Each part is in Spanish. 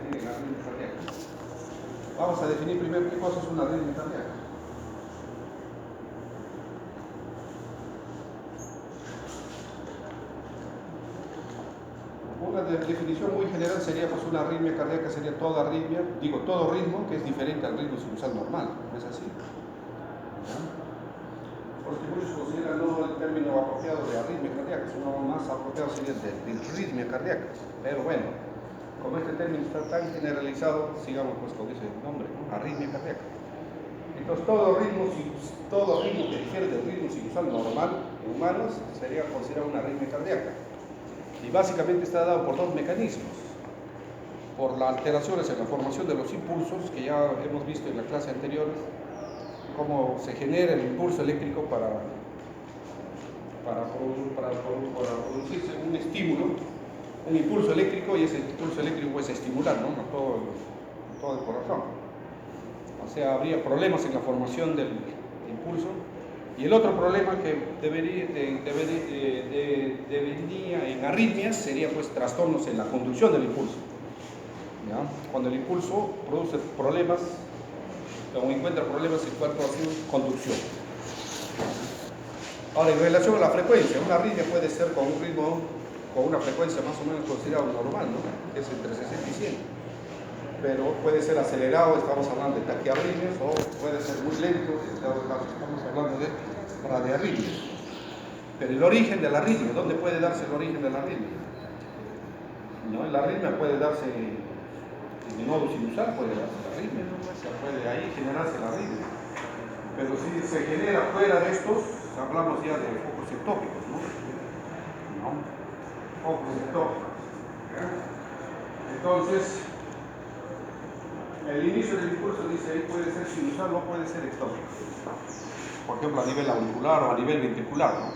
definir la arritmia cardíaca. Vamos a definir primero qué cosa es una arritmia cardíaca. Una definición muy general sería, pues, una arritmia cardíaca sería toda arritmia, todo ritmo que es diferente al ritmo sinusal normal, ¿no es así? ¿Ya? Porque muchos consideran no el término apropiado de arritmia cardíaca, sino más apropiado sería de arritmia cardíaca. Pero bueno, como este término está tan generalizado, sigamos pues con ese nombre, ¿no? Arritmia cardíaca. Entonces todo ritmo que difiere del ritmo sinusal normal en humanos sería considerado una arritmia cardíaca. Y básicamente está dado por dos mecanismos: por las alteraciones en la formación de los impulsos, que ya hemos visto en la clase anterior, cómo se genera el impulso eléctrico para producirse un estímulo, un impulso eléctrico, y ese impulso eléctrico es estimular, ¿no? Todo el corazón. O sea, habría problemas en la formación del impulso. Y el otro problema que devenía en arritmias sería, pues, trastornos en la conducción del impulso. ¿Ya? Cuando el impulso produce problemas o encuentra problemas en cuanto a su conducción. Ahora, en relación a la frecuencia, una arritmia puede ser con un ritmo, con una frecuencia más o menos considerada normal, ¿no? Que es entre 60 y 100. Pero puede ser acelerado, estamos hablando de taquiarritmias, o puede ser muy lento, estamos hablando de bradiarritmias. Pero el origen de la arritmia, ¿dónde puede darse el origen de la arritmia? ¿No? La arritmia puede darse en el nodo sinusal, puede darse la arritmia, ¿no? O sea, puede ahí generarse la arritmia. Pero si se genera fuera de estos, hablamos ya de focos ectópicos, ¿no? Focos ectópicos. Entonces, el inicio del impulso, dice ahí, puede ser sinusal o puede ser ectópico. Por ejemplo, a nivel auricular o a nivel ventricular, ¿no?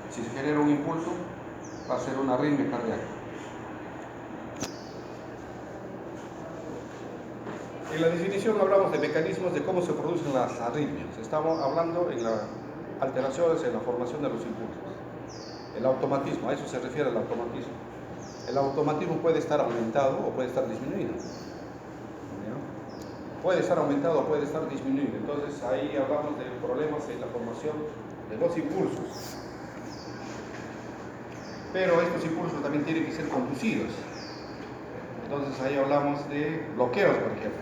Si se genera un impulso, va a ser una arritmia cardíaca. En la definición hablamos de mecanismos de cómo se producen las arritmias. Estamos hablando en las alteraciones en la formación de los impulsos. El automatismo, a eso se refiere el automatismo. El automatismo puede estar aumentado o puede estar disminuido. Puede estar aumentado o puede estar disminuido. Entonces ahí hablamos de problemas en la formación de los impulsos. Pero estos impulsos también tienen que ser conducidos. Entonces ahí hablamos de bloqueos, por ejemplo.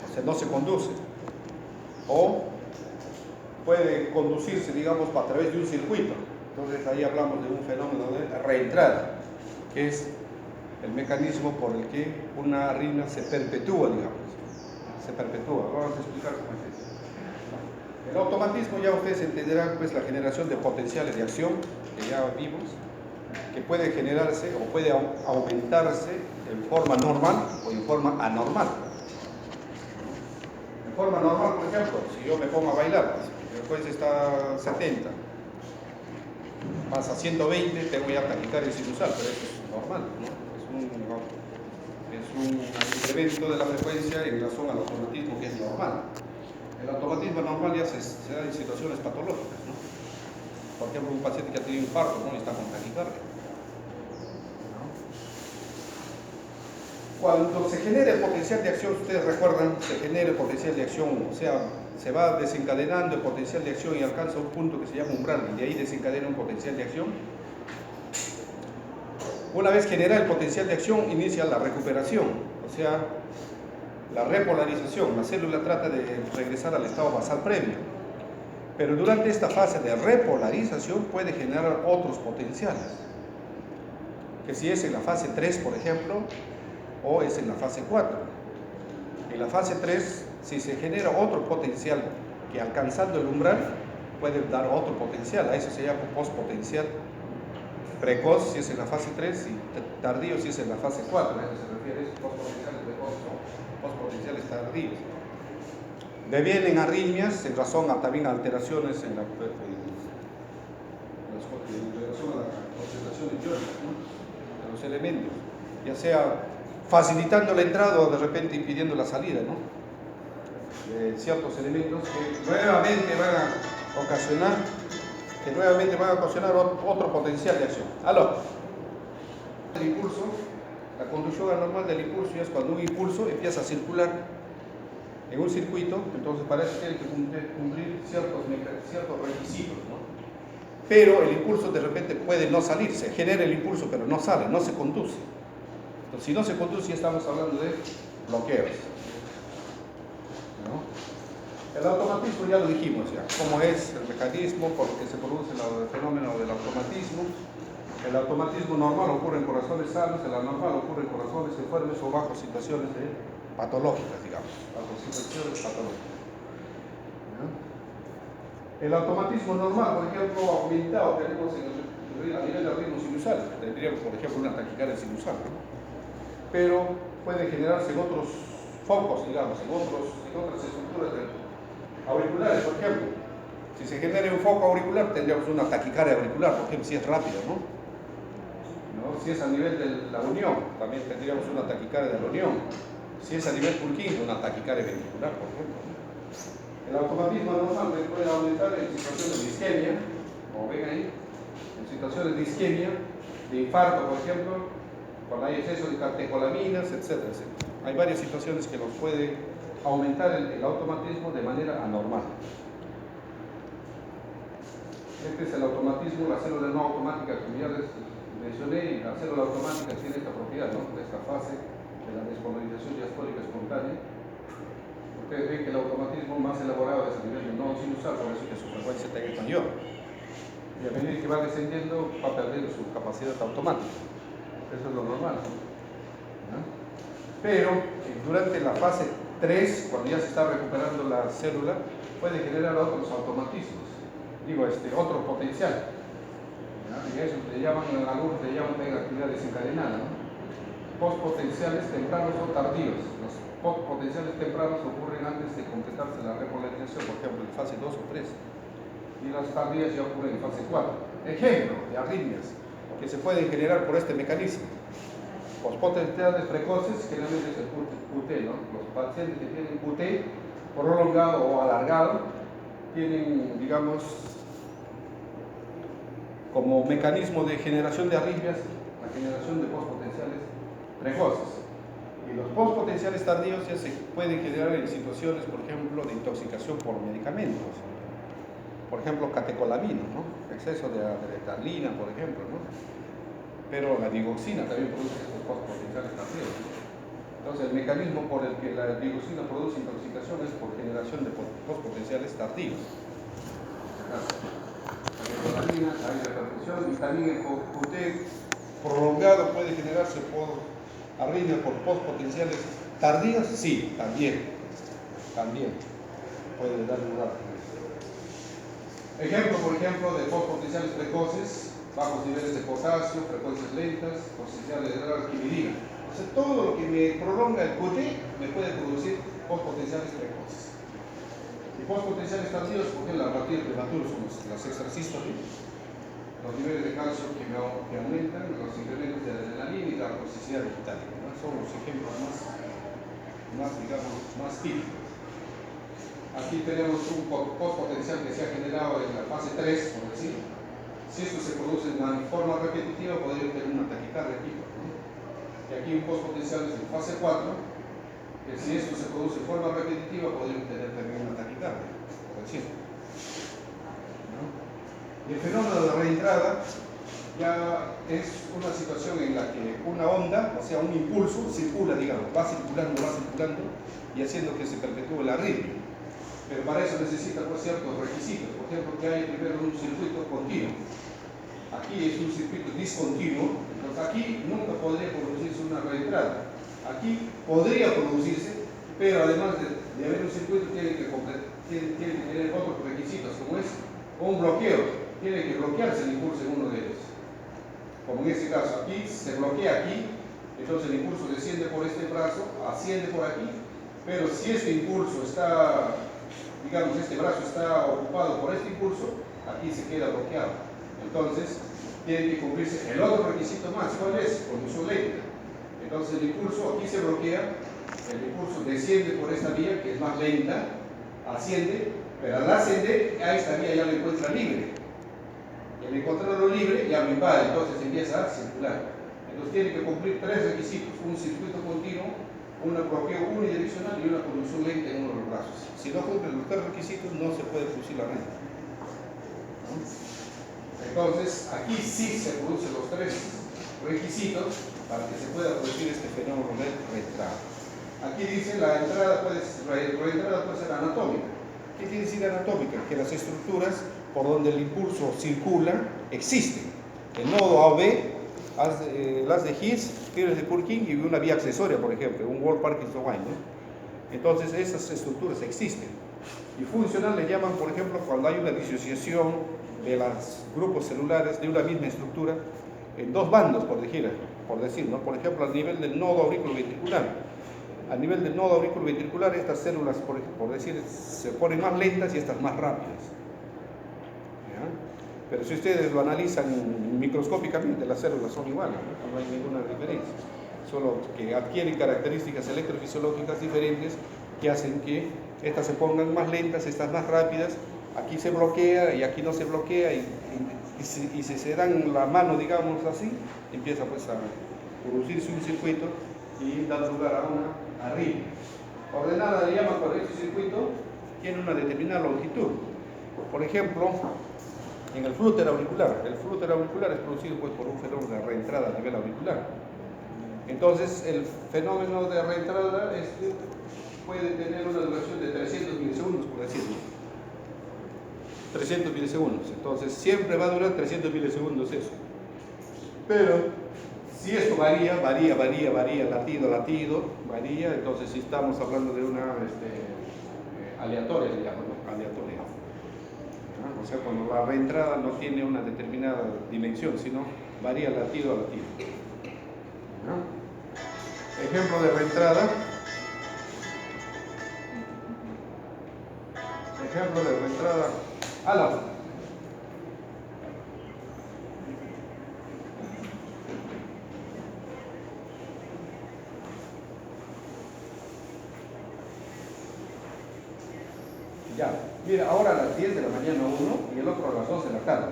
O sea, no se conduce. O puede conducirse, digamos, a través de un circuito. Entonces ahí hablamos de un fenómeno de reentrada, que es el mecanismo por el que una arritmia se perpetúa, digamos. Se perpetúa. Vamos a explicar cómo es eso. El automatismo, ya ustedes entenderán, pues, la generación de potenciales de acción, que ya vimos, que puede generarse o puede aumentarse en forma normal o en forma anormal. En forma normal, por ejemplo, si yo me pongo a bailar, mi frecuencia está 70, pasa a 120, tengo ya taquicardia sinusal, pero eso es normal, ¿no? Es un incremento de la frecuencia en relación al automatismo, que es normal. El automatismo normal ya se da en situaciones patológicas, ¿no? Por ejemplo, un paciente que ha tenido infarto, ¿no? Y está con taquicardia. Cuando se genera el potencial de acción, ustedes recuerdan, se genera el potencial de acción, o sea, se va desencadenando el potencial de acción y alcanza un punto que se llama umbral, y de ahí desencadena un potencial de acción. Una vez generada el potencial de acción, inicia la recuperación, o sea, la repolarización. La célula trata de regresar al estado basal previo, pero durante esta fase de repolarización puede generar otros potenciales, que si es en la fase 3, por ejemplo, o es en la fase 4. En la fase 3, si se genera otro potencial que alcanzando el umbral puede dar otro potencial, a eso se llama postpotencial precoz si es en la fase 3 y tardío si es en la fase 4. A eso se refiere, postpotenciales precoces o postpotenciales tardíos. Devienen arritmias en razón a también alteraciones en relación a la concentración iónica, ¿no? De los elementos, ya sea facilitando la entrada o de repente impidiendo la salida, ¿no? De ciertos elementos que nuevamente van a ocasionar otro potencial de acción. El impulso La conducción anormal del impulso ya es cuando un impulso empieza a circular en un circuito, entonces para eso tiene que cumplir ciertos requisitos, ¿no? Pero el impulso de repente puede no salir, se genera el impulso pero no sale, no se conduce. Entonces si no se conduce ya estamos hablando de bloqueos, ¿no? El automatismo ya lo dijimos ya, cómo es el mecanismo por el que se produce el fenómeno del automatismo. El automatismo normal ocurre en corazones sanos, el anormal ocurre en corazones enfermos o bajo situaciones patológicas, digamos, bajo situaciones patológicas, ¿no? El automatismo normal, por ejemplo, aumentado tenemos a nivel del ritmo sinusal, tendríamos, por ejemplo, una taquicardia sinusal, ¿no? Pero puede generarse en otros focos, digamos, en otras estructuras auriculares, por ejemplo. Si se genera un foco auricular, tendríamos una taquicardia auricular, por ejemplo, si es rápido, ¿no? Si es a nivel de la unión, también tendríamos una taquicardia de la unión. Si es a nivel Purkinje, una taquicardia ventricular, por ejemplo. El automatismo anormal puede aumentar en situaciones de isquemia, como ven ahí, en situaciones de isquemia, de infarto, por ejemplo, cuando hay exceso de catecolaminas, etcétera, etcétera. Hay varias situaciones que nos puede aumentar el automatismo de manera anormal. Este es el automatismo, la célula no automática, como ya les mencioné, y la célula automática tiene esta propiedad, ¿no? De esta fase de la despolarización diastólica espontánea. Ustedes ven que el automatismo más elaborado es a nivel del nodo sinusal, por eso que su frecuencia es mayor. Y a medida que va descendiendo, va perdiendo su capacidad automática. Eso es lo normal, ¿no? Pero durante la fase 3, cuando ya se está recuperando la célula, puede generar otros automatismos. Otro potencial. Y eso algunos le llaman actividad desencadenada, ¿no? Postpotenciales tempranos o tardíos. Los postpotenciales tempranos ocurren antes de completarse la repolarización, por ejemplo, en fase 2 o 3. Y las tardías ya ocurren en fase 4. Ejemplo de arritmias que se pueden generar por este mecanismo. Postpotenciales precoces, generalmente es el QT, ¿no? Los pacientes que tienen QT prolongado o alargado tienen, digamos, como mecanismo de generación de arritmias, la generación de postpotenciales precoces. Y los postpotenciales tardíos ya se pueden generar en situaciones, por ejemplo, de intoxicación por medicamentos. Por ejemplo, catecolamina, ¿no? Exceso de adrenalina, por ejemplo, ¿no? Pero la digoxina también produce estos postpotenciales tardíos, ¿no? Entonces, el mecanismo por el que la digoxina produce intoxicación es por generación de postpotenciales tardíos. Catecolamina, hay repercusión, y también el QT prolongado puede generarse por arritmia por postpotenciales tardíos, sí, también puede dar lugar. Ejemplo, por ejemplo, de postpotenciales precoces, bajos niveles de potasio, frecuencias lentas, potenciales de alquimidina. O sea, todo lo que me prolonga el QT me puede producir postpotenciales precoces. Y postpotenciales tardíos, por ejemplo, a partir de prematuros son las extrasístoles, los niveles de calcio que aumentan, los incrementos de adrenalina y la toxicidad digital, ¿no? Son los ejemplos más típicos. Aquí tenemos un postpotencial que se ha generado en la fase 3, por decir. Si esto se produce en forma repetitiva, podría tener una taquicardia aquí, ¿no? Y aquí un postpotencial es en fase 4, que si esto se produce en forma repetitiva, podría tener también una taquicardia, por decir. Y el fenómeno de reentrada ya es una situación en la que una onda, o sea, un impulso, circula, digamos, va circulando, y haciendo que se perpetúe la arritmia. Pero para eso necesita ciertos requisitos. Por ejemplo, que haya primero un circuito continuo. Aquí es un circuito discontinuo, entonces aquí nunca podría producirse una reentrada. Aquí podría producirse, pero además de haber un circuito tiene que tener otros requisitos, como es un bloqueo. Tiene que bloquearse el impulso en uno de ellos. Como en este caso, aquí se bloquea aquí, entonces el impulso desciende por este brazo, asciende por aquí, pero si este impulso está, digamos, este brazo está ocupado por este impulso, aquí se queda bloqueado. Entonces, tiene que cumplirse el otro requisito más. ¿Cuál es? Conducción lenta. Entonces, el impulso aquí se bloquea, el impulso desciende por esta vía, que es más lenta, asciende, pero al ascender, a esta vía ya lo encuentra libre. Y al encontrarlo libre, ya lo invade, entonces empieza a circular. Entonces tiene que cumplir tres requisitos: un circuito continuo, un bloqueo unidireccional y una conducción lenta en uno de los brazos. Si no cumple los tres requisitos, no se puede producir la renta. Entonces, aquí sí se producen los tres requisitos para que se pueda producir este fenómeno de reentrada. Aquí dice la entrada puede ser anatómica. ¿Qué quiere decir anatómica? Que las estructuras por donde el impulso circula existen. El nodo A o B, las de His, Fibres de Purkinje y una vía accesoria, por ejemplo, un Wolff-Parkinson-White, ¿no? Entonces esas estructuras existen. Y funcional le llaman, por ejemplo, cuando hay una disociación de los grupos celulares de una misma estructura en dos bandos, por decir, ¿no? Por ejemplo, al nivel del nodo auriculoventricular. A nivel del nodo auriculoventricular, estas células, por decir, se ponen más lentas y estas más rápidas. ¿Ya? Pero si ustedes lo analizan microscópicamente, las células son iguales, no hay ninguna diferencia. Solo que adquieren características electrofisiológicas diferentes que hacen que estas se pongan más lentas, estas más rápidas. Aquí se bloquea y aquí no se bloquea, y si se dan la mano, digamos así, empieza pues a producirse un circuito y da lugar a una arritmia. Ordenada le llaman cuando este circuito tiene una determinada longitud. Por ejemplo, en el flúter auricular es producido pues por un fenómeno de reentrada a nivel auricular. Entonces el fenómeno de reentrada puede tener una duración de 300 milisegundos, por decirlo. 300 milisegundos, entonces siempre va a durar 300 milisegundos eso. Pero si esto varía, latido a latido, varía. Entonces si estamos hablando de una aleatoria, le llaman, ¿no? Aleatoria. ¿No? O sea, cuando la reentrada no tiene una determinada dimensión, sino varía latido a latido. ¿No? Ejemplo de reentrada. Ejemplo de reentrada ala. Ya, mira, ahora a las 10 de la mañana uno y el otro a las 12 de la tarde.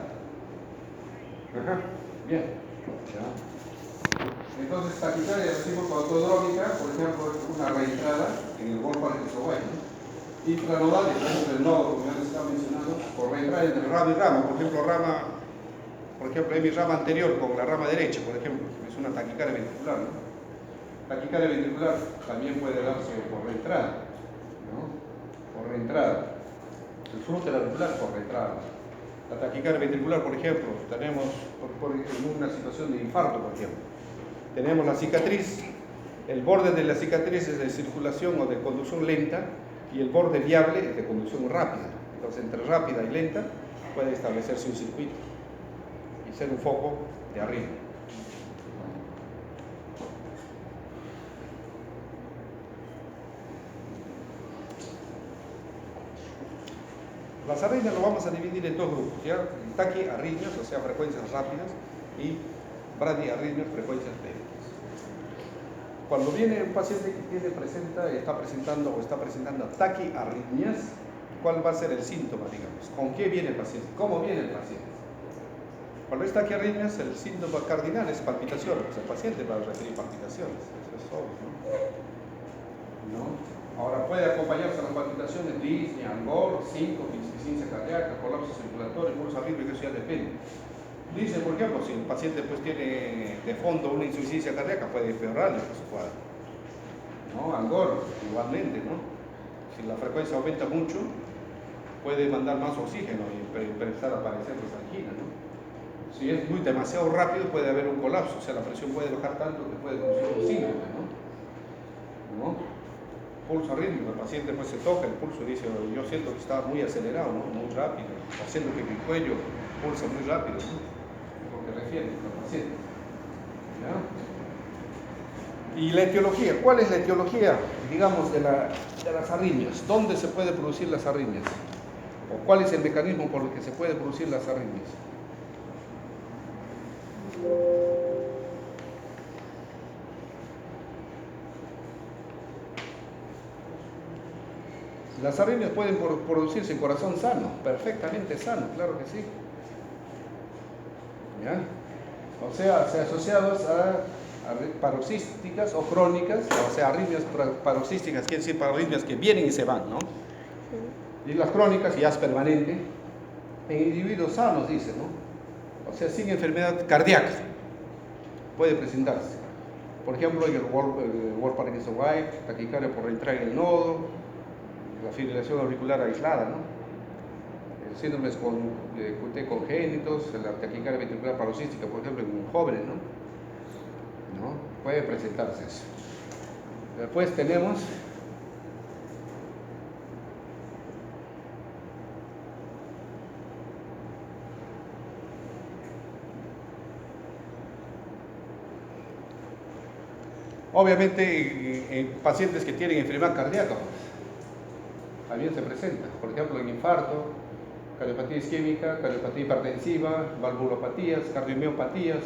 Ajá, bien. Ya. Entonces, taquicardia recíproco-autodrómica, por ejemplo, es una reentrada en el Wolff-Parkinson-White, ¿no? Intranodal, por ejemplo, el nodo, como ya les estaba mencionando, por reentrada entre rama y rama. Por ejemplo, mi rama anterior con la rama derecha, por ejemplo, es una taquicardia ventricular, ¿no? Taquicardia ventricular también puede darse por reentrada, ¿no? Por reentrada. El flúter auricular por reentrada. La taquicardia ventricular, por ejemplo, tenemos en una situación de infarto, por ejemplo. Tenemos la cicatriz, el borde de la cicatriz es de circulación o de conducción lenta y el borde viable es de conducción rápida. Entonces, entre rápida y lenta puede establecerse un circuito y ser un foco de arritmia. Las arritmias lo vamos a dividir en dos grupos, ¿ya? Taquiarritmias, o sea, frecuencias rápidas, y bradiarritmias, frecuencias lentas. Cuando viene un paciente que está presentando taquiarritmias, ¿cuál va a ser el síntoma, digamos? ¿Con qué viene el paciente? ¿Cómo viene el paciente? Cuando es taquiarritmias, el síntoma cardinal es palpitaciones. El paciente va a referir palpitaciones, eso es obvio, ¿no? Ahora puede acompañarse a las palpitaciones disnea, angor, síncope, insuficiencia cardíaca, colapso circulatorio, pulso arrítmico, eso ya depende. Dice, por ejemplo, si el paciente pues tiene de fondo una insuficiencia cardíaca, puede empeorarle su cuadro. ¿No? Angor, igualmente, ¿no? Si la frecuencia aumenta mucho, puede mandar más oxígeno y empezar a aparecer las anginas, ¿no? Si es demasiado rápido, puede haber un colapso, o sea, la presión puede bajar tanto que puede producir un síncope, ¿no? Pulso arrítmico, el paciente pues se toca el pulso y dice, yo siento que está muy acelerado, ¿no? Muy rápido, haciendo que mi cuello pulsa muy rápido, ¿no? Es lo que refiere al paciente. ¿Ya? Y la etiología, ¿cuál es la etiología, digamos, de las arritmias? ¿Dónde se puede producir las arritmias? ¿O cuál es el mecanismo por el que se puede producir las arritmias? Las arritmias pueden producirse en corazón sano, perfectamente sano, claro que sí. ¿Ya? O sea, asociados a paroxísticas o crónicas, o sea, arritmias paroxísticas quiere decir arritmias que vienen y se van, ¿no? Y las crónicas ya es permanente en individuos sanos, dice, ¿no? O sea, sin enfermedad cardíaca puede presentarse. Por ejemplo, el Wolff-Parkinson-White, taquicardia por reentrada en el nodo, la fibrilación auricular aislada, ¿no? Síndromes con QT congénitos, la taquicardia ventricular paroxística, por ejemplo, en jóvenes, ¿no? Puede presentarse eso. Después tenemos obviamente en pacientes que tienen enfermedad cardíaca, pues, también se presenta, por ejemplo, en infarto, cardiopatía isquémica, cardiopatía hipertensiva, valvulopatías, cardiomiopatías,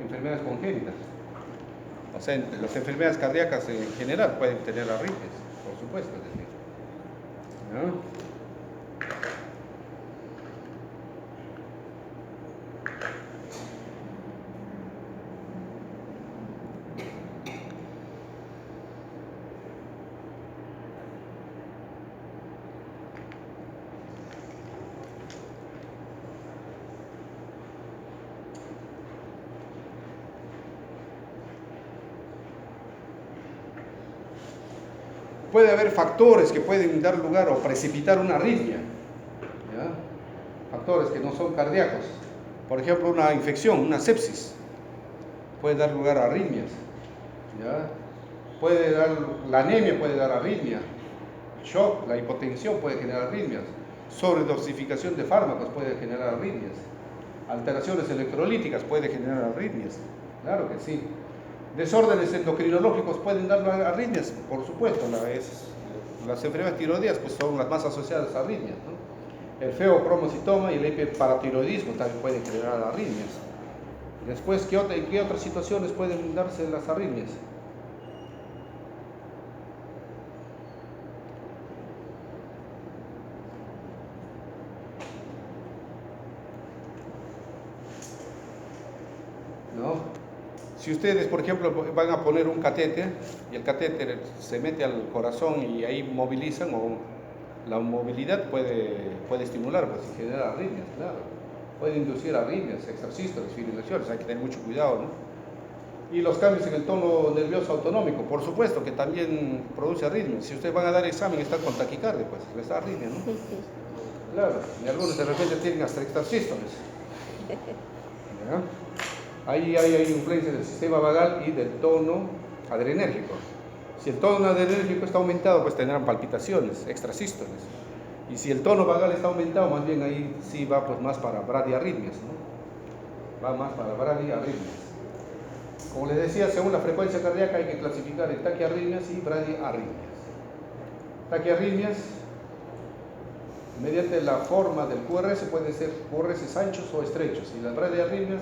enfermedades congénitas. O sea, las enfermedades cardíacas en general pueden tener arritmias, por supuesto. ¿No? Puede haber factores que pueden dar lugar o precipitar una arritmia, ¿ya? Factores que no son cardíacos. Por ejemplo, una infección, una sepsis, puede dar lugar a arritmias, ¿ya? La anemia puede dar arritmia, shock, la hipotensión puede generar arritmias, sobredosificación de fármacos puede generar arritmias, alteraciones electrolíticas puede generar arritmias, claro que sí. Desórdenes endocrinológicos pueden dar arritmias, por supuesto. Las enfermedades tiroideas pues, son las más asociadas a arritmias, ¿no? El feocromocitoma y el hiperparatiroidismo también pueden generar arritmias. Después, ¿en qué otras situaciones pueden darse las arritmias? ¿No? Si ustedes, por ejemplo, van a poner un catéter y el catéter se mete al corazón y ahí movilizan, o la movilidad puede estimular, pues, y generar arritmias, claro. Puede inducir arritmias, extrasístoles, fibrilaciones, hay que tener mucho cuidado, ¿no? Y los cambios en el tono nervioso autonómico, por supuesto, que también produce arritmias. Si ustedes van a dar examen y están con taquicardia, pues les da arritmia, ¿no? Claro, y algunos de repente tienen hasta extrasístoles. ¿Ya? Ahí hay influencia del sistema vagal y del tono adrenérgico. Si el tono adrenérgico está aumentado, pues tendrán palpitaciones, extrasístoles. Y si el tono vagal está aumentado, más bien ahí sí va pues más para bradiarritmias, ¿no? Va más para bradiarritmias. Como les decía, según la frecuencia cardíaca hay que clasificar en taquiarritmias y bradiarritmias. Taquiarritmias, mediante la forma del QRS, pueden ser QRS anchos o estrechos. Y las bradiarritmias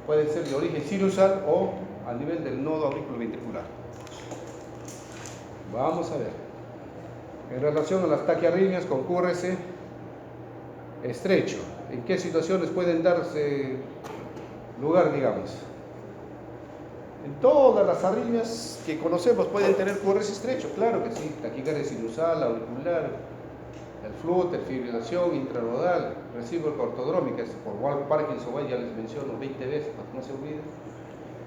pueden ser de origen sinusal o a nivel del nodo auriculoventricular. Vamos a ver. En relación a las taquiarritmias con QRS estrecho, ¿en qué situaciones pueden darse lugar, digamos? En todas las arritmias que conocemos pueden tener QRS estrecho, claro que sí. Taquicardia sinusal, auricular, el flutter, fibrilación intranodal, recíproca ortodrómica, por Wolff-Parkinson-White ya les menciono 20 veces para que no se olviden.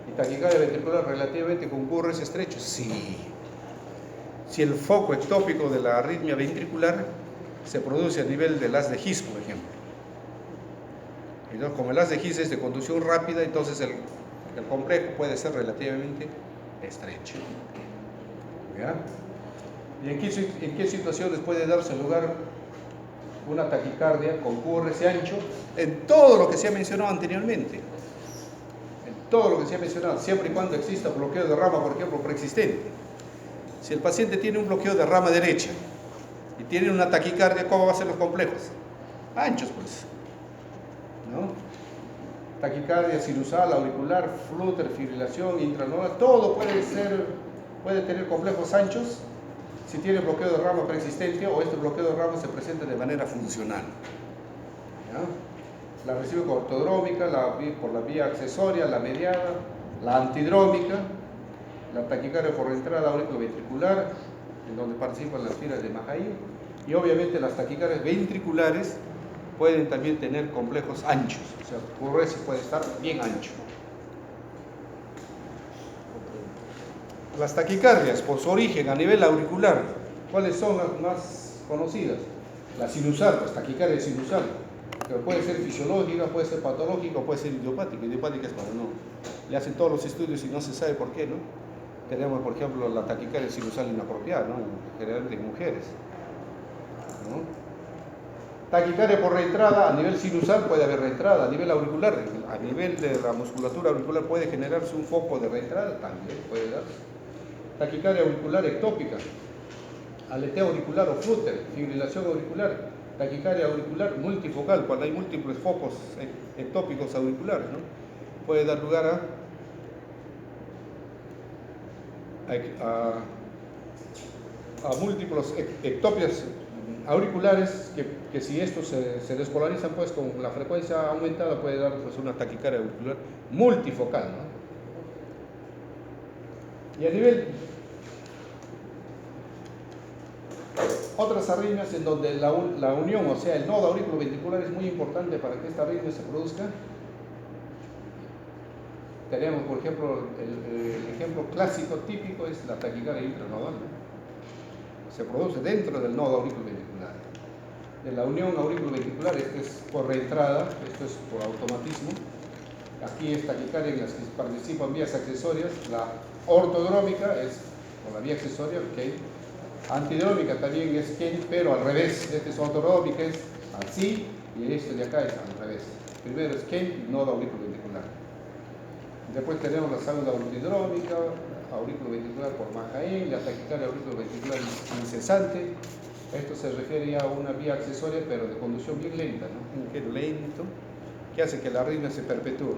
Y taquicardia ventricular relativamente con QRS estrecho, sí. Si el foco ectópico de la arritmia ventricular se produce a nivel del haz de His, por ejemplo. Entonces, como el haz de His es de conducción rápida, entonces el complejo puede ser relativamente estrecho. ¿Ya? ¿Y en qué situaciones puede darse lugar una taquicardia con QRS ancho? En todo lo que se ha mencionado anteriormente. En todo lo que se ha mencionado, siempre y cuando exista bloqueo de rama, por ejemplo, preexistente. Si el paciente tiene un bloqueo de rama derecha y tiene una taquicardia, ¿cómo van a ser los complejos? Anchos, pues. ¿No? Taquicardia sinusal, auricular, flutter, fibrilación, intranodal, todo puede tener complejos anchos si tiene bloqueo de rama preexistente o este bloqueo de rama se presenta de manera funcional. ¿Ya? La recíproca ortodrómica, por la vía accesoria, la mediada, la antidrómica, la taquicardia por entrada auriculoventricular, en donde participan las fibras de Mahail, y obviamente las taquicardias ventriculares pueden también tener complejos anchos, o sea, QRS puede estar bien ancho. Las taquicardias por su origen a nivel auricular, ¿cuáles son las más conocidas? La sinusal, las taquicardias sinusal, que puede ser fisiológica, puede ser patológica o puede ser idiopática. Idiopática es cuando no le hacen todos los estudios y no se sabe por qué, ¿no? Tenemos, por ejemplo, la taquicardia sinusal inapropiada, ¿no? Generalmente en mujeres, ¿no? Taquicardia por reentrada, a nivel sinusal puede haber reentrada, a nivel auricular, a nivel de la musculatura auricular puede generarse un foco de reentrada, también puede darse. Taquicardia auricular ectópica, aleteo auricular o flúter, fibrilación auricular, taquicardia auricular multifocal, cuando hay múltiples focos ectópicos auriculares, ¿no? Puede dar lugar a múltiples ectopias auriculares que si estos se despolarizan pues con la frecuencia aumentada puede dar pues una taquicardia auricular multifocal, ¿no? Y a nivel otras arritmias en donde la unión, o sea el nodo auriculoventricular es muy importante para que esta arritmia se produzca. Tenemos por ejemplo el ejemplo clásico típico es la taquicardia intranodal, ¿no? Se produce dentro del nodo auriculoventricular. De la unión auriculoventricular, esto es por reentrada, esto es por automatismo. Aquí es taquicardia en las que participan vías accesorias. La ortodrómica es por la vía accesoria, ok. Antidrómica también es Kane, pero al revés. Este es ortodrómica, es así, y este de acá es al revés. Primero es Kane, nodo auriculoventricular. Después tenemos la salud antidrómica, auriculoventricular por Mahain, la taquicardia auriculoventricular incesante. Esto se refiere ya a una vía accesoria, pero de conducción bien lenta, ¿no? Un giro lento, que hace que la arritmia se perpetúe.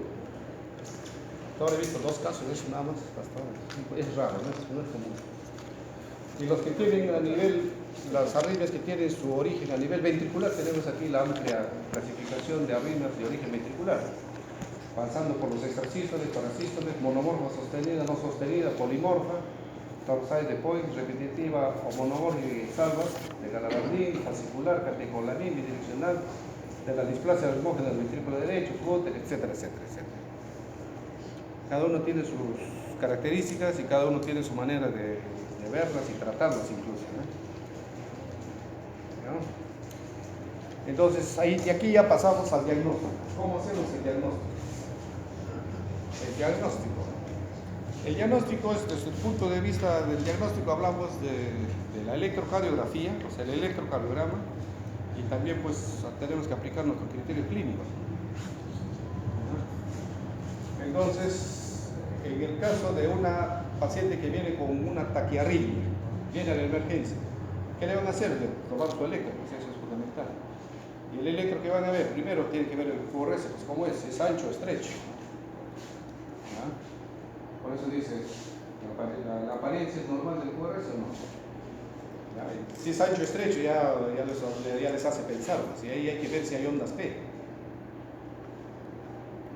Ahora he visto dos casos de eso nada más, hasta ahora. Es raro, no es común. Y los que tienen a nivel, las arritmias que tienen su origen a nivel ventricular, tenemos aquí la amplia clasificación de arritmias de origen ventricular. Pasando por los extrasístoles, parasístoles, monomorfa sostenida, no sostenida, polimorfa, torsade de Point, repetitiva o monomórfica y salvas, de Galavardín, fascicular, catecolamín, bidireccional, de la displasia hermógena del ventrículo derecho, flúter, etcétera, etcétera, etcétera. Cada uno tiene sus características y cada uno tiene su manera de verlas y tratarlas incluso, ¿no? Entonces, de aquí ya pasamos al diagnóstico. ¿Cómo hacemos el diagnóstico? El diagnóstico es, desde el punto de vista del diagnóstico, hablamos de la electrocardiografía, o sea, el electrocardiograma, y también pues tenemos que aplicar nuestro criterio clínico. Entonces, en el caso de una paciente que viene con una taquiarritmia, viene a la emergencia, ¿qué le van a hacer? Tomar su electro, pues eso es fundamental. Y el electro que van a ver, primero tienen que ver el QRS, pues cómo es ancho o estrecho. Por eso dice, ¿la apariencia es normal del QRS o no? Si es ancho o estrecho, ya les hace pensar, ¿no? Y ahí hay que ver si hay ondas P,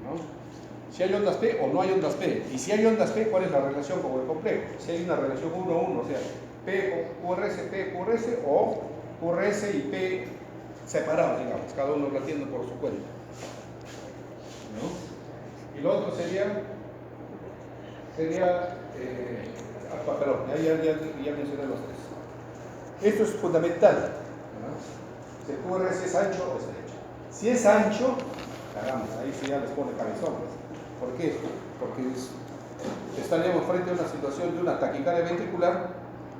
¿no? Si hay ondas P o no hay ondas P. Y si hay ondas P, ¿cuál es la relación con el complejo? Si hay una relación 1-1, o sea, P QRS o QRS y P separados, digamos, cada uno latiendo por su cuenta, ¿no? Y lo otro sería perdón, ya mencioné los tres. Esto es fundamental, ¿no? Si el QRS es ancho o estrecho. Si es ancho, caramba, ahí sí ya les pone cabezones. ¿Por qué? Porque estaríamos frente a una situación de una taquicardia ventricular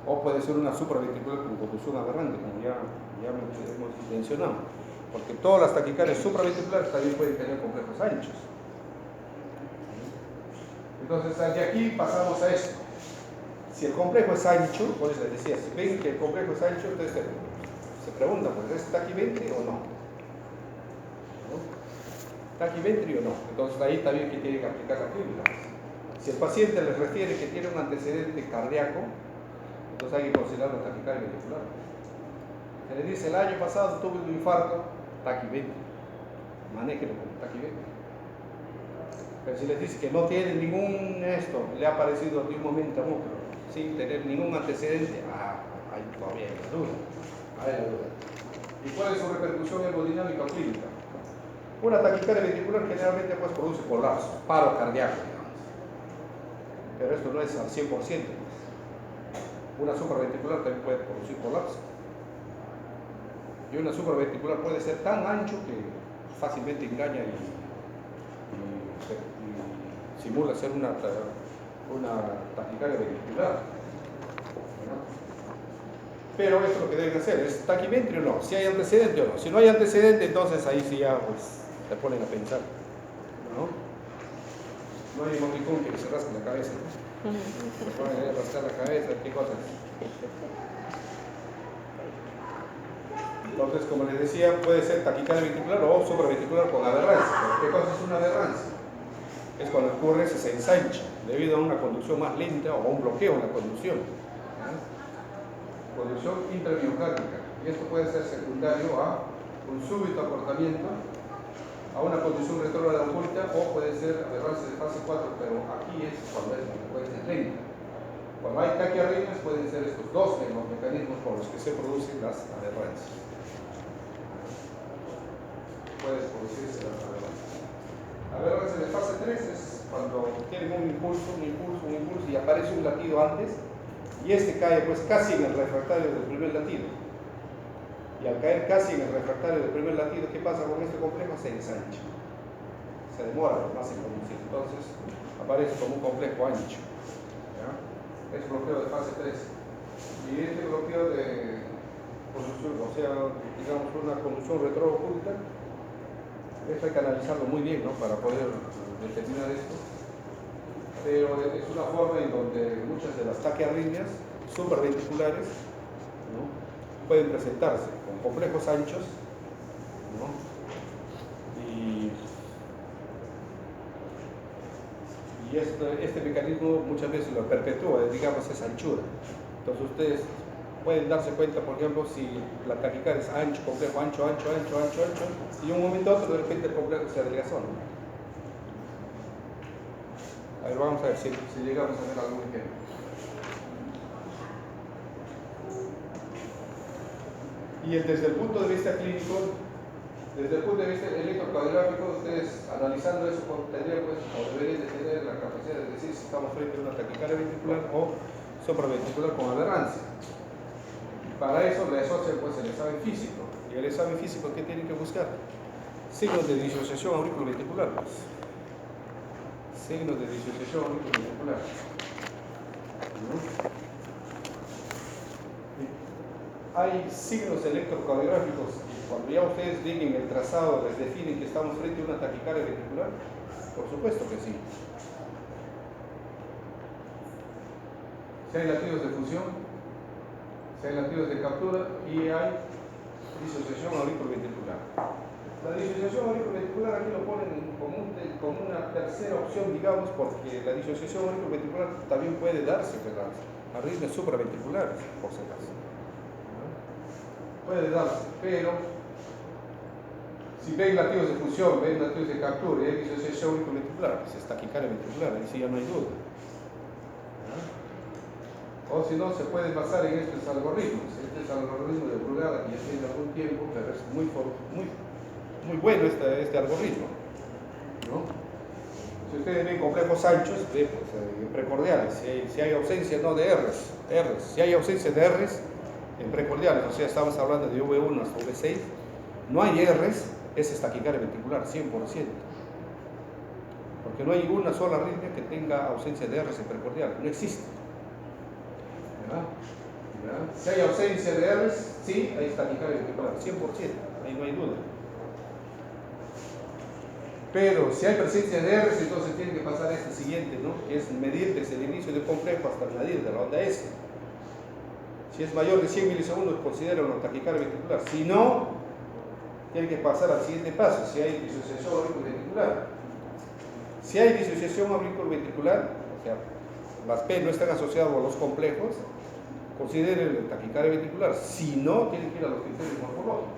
o puede ser una supraventricular con contusión aberrante, como ya hemos mencionado. Porque todas las taquicardias supraventriculares también pueden tener complejos anchos. Entonces, de aquí pasamos a esto. Si el complejo es ancho, pues les decía, si ven que el complejo es ancho, entonces se pregunta, pues, ¿es taquiventri o no? ¿Taquiventri o no? Entonces, ahí también que tiene que aplicar la fibra. Si el paciente les refiere que tiene un antecedente cardíaco, entonces hay que considerar la taquicardia ventricular. Se le dice, el año pasado tuve un infarto, taquiventri. Manéjelo como taquiventri. Pero si les dice que no tiene ningún esto, le ha aparecido de un momento a otro, sin tener ningún antecedente, ahí todavía hay la duda. Hay la duda. ¿Y cuál es su repercusión hemodinámica o clínica? Una taquicardia ventricular generalmente pues, produce colapso, paro cardíaco, digamos. Pero esto no es al 100%. Una supraventricular también puede producir colapso. Y una supraventricular puede ser tan ancho que fácilmente engaña y simula ser una taquicardia ventricular. ¿No? Pero esto es lo que deben hacer, ¿es taquimetría o no? Si hay antecedente o no. Si no hay antecedente, entonces ahí sí ya pues, se ponen a pensar. No hay emoticón que se rasque la cabeza, ¿no? Se ponen a rascar la cabeza, qué cosas. Entonces, como les decía, puede ser taquicardia ventricular o supraventricular con aberrancia. ¿Qué cosa es una aberrancia? Es cuando ocurre se ensancha debido a una conducción más lenta o a un bloqueo en la conducción. Conducción intramiocárdica. Y esto puede ser secundario a un súbito acortamiento, a una conducción retrógrada oculta, o puede ser aberrancia de fase 4, pero aquí es cuando puede ser lenta. Cuando hay taquiarritmias pueden ser estos dos los mecanismos por los que se producen las aberrancias. Puede producirse las aberrancias. Aberrancia de fase 3 es cuando tienen un impulso y aparece un latido antes y este cae pues casi en el refractario del primer latido. Y al caer casi en el refractario del primer latido, ¿qué pasa con este complejo? Se ensancha. Se demora más en producir. Entonces aparece como un complejo ancho. ¿Ya? Es bloqueo de fase 3. Y este bloqueo de conducción, o sea, digamos una conducción retrooculta, esto hay que analizarlo muy bien, ¿no? Para poder determinar esto. Pero es una forma en donde muchas de las taquiarritmias supraventriculares, ¿no? Pueden presentarse con complejos anchos, ¿no? Y este mecanismo muchas veces lo perpetúa, digamos, esa anchura. Entonces ustedes pueden darse cuenta, por ejemplo, si la taquicardia es ancho, complejo, ancho, y en un momento a otro de repente el complejo se adelgazó, ¿no? A ver, vamos a ver si llegamos a ver algún ejemplo. Y desde el punto de vista clínico, desde el punto de vista electrocardiográfico, ustedes analizando eso tendrían pues, o deberían de tener la capacidad de decir si estamos frente a una taquicardia ventricular o supraventricular con aberrancia. Para eso le asocian pues, el examen físico. ¿Y el examen físico qué tienen que buscar? Signos de disociación auriculoventricular. Pues. Signos de disociación auriculoventricular. ¿No? Hay signos electrocardiográficos que cuando ya ustedes ven en el trazado les definen que estamos frente a una taquicardia ventricular. Por supuesto que sí. Si hay latidos de fusión, si hay latidos de captura y hay disociación auriculoventricular. La disociación auriculoventricular aquí lo ponen como una tercera opción, digamos, porque la disociación auriculoventricular también puede darse de las arritmias supraventriculares, por si acaso. Puede darse, pero si ven latidos de fusión, ven latidos de captura y hay disociación auriculoventricular, pues es taquicardia ventricular, ahí sí ya no hay duda. O si no, se puede basar en estos algoritmos. Este es el algoritmo de Brugada que ya tiene algún tiempo, pero es muy bueno este algoritmo, ¿no? Si ustedes ven complejos anchos, ve pues, precordiales, si hay ausencia no de R's, si hay ausencia de R's en precordiales, o sea, estamos hablando de V1 hasta V6, no hay R's, esa es taquicardia ventricular, 100%. Porque no hay una sola arritmia que tenga ausencia de R's en precordiales, no existe. ¿Verdad? Si hay ausencia de R's, sí, ahí está taquicardia ventricular, 100%, ahí no hay duda. Pero si hay presencia de R's, entonces tiene que pasar este siguiente, ¿no? Que es medir desde el inicio del complejo hasta el nadir de la onda S. Si es mayor de 100 milisegundos, considera una taquicardia ventricular. Si no, tiene que pasar al siguiente paso, si hay disociación auriculoventricular. Si hay disociación auriculoventricular, o sea, las P no están asociadas a los complejos, considere la taquicardia ventricular. Si no, tienen que ir a los criterios morfológicos.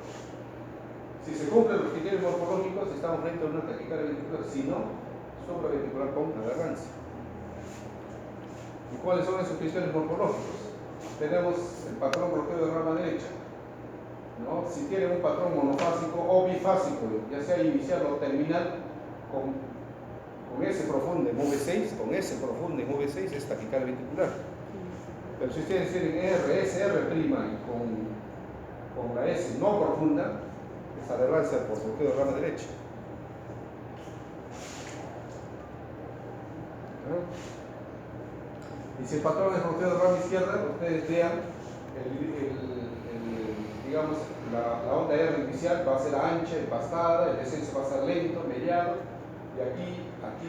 Si se cumplen los criterios morfológicos, estamos frente a una taquicardia ventricular. Si no, supraventricular con aberrancia. ¿Y cuáles son esos criterios morfológicos? Tenemos el patrón bloqueo de rama derecha, ¿no? Si tiene un patrón monofásico o bifásico, ya sea inicial o terminal, con S profundo en V6, es taquicardia ventricular. Pero si ustedes tienen R, SR' y con la S no profunda, es aberrancia por bloqueo de rama derecha. Y si el patrón es bloqueo de rama izquierda, ustedes vean, digamos, la onda R inicial va a ser ancha, empastada, el descenso va a ser lento, mediado, y aquí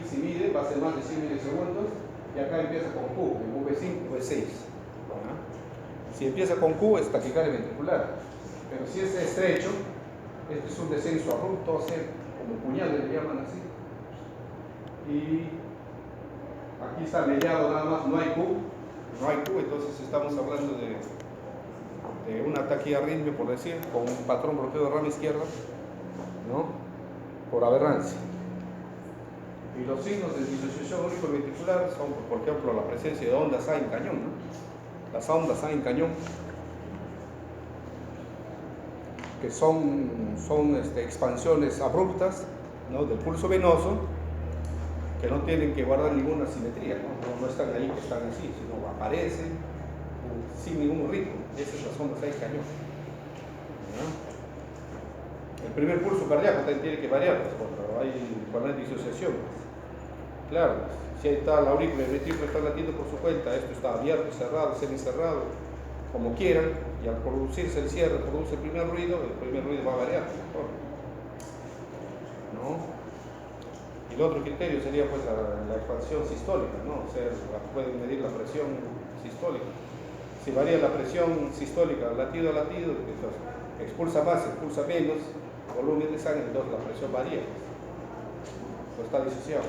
si mide va a ser más de 100 milisegundos, y acá empieza con Q, en V5, V6. Si empieza con Q es taquicardia ventricular, pero si es estrecho, este es un descenso abrupto, o sea, como puñales le llaman así, y aquí está mediado nada más, no hay Q, entonces estamos hablando de una taquiarritmia, por decir, con un patrón bloqueo de rama izquierda, ¿no? Por aberrancia. Y los signos de disociación auriculoventricular son, por ejemplo, la presencia de ondas A en cañón, ¿no? Las ondas A en cañón, que son expansiones abruptas, ¿no? Del pulso venoso, que no tienen que guardar ninguna simetría, no están ahí que están así, sino aparecen sin ningún ritmo. Esas son las ondas A en cañón, ¿no? El primer pulso cardíaco también tiene que variar, pues, cuando hay disociación. Claro, si ahí está la aurícula y el ventrículo está latiendo por su cuenta, esto está abierto, cerrado, semicerrado, como quieran, y al producirse el cierre, produce el primer ruido va a variar, ¿no? Y el otro criterio sería pues la expansión sistólica, ¿no? O sea, pueden medir la presión sistólica. Si varía la presión sistólica latido a latido, entonces expulsa más, expulsa menos, volumen de sangre, entonces la presión varía, pues está disociado.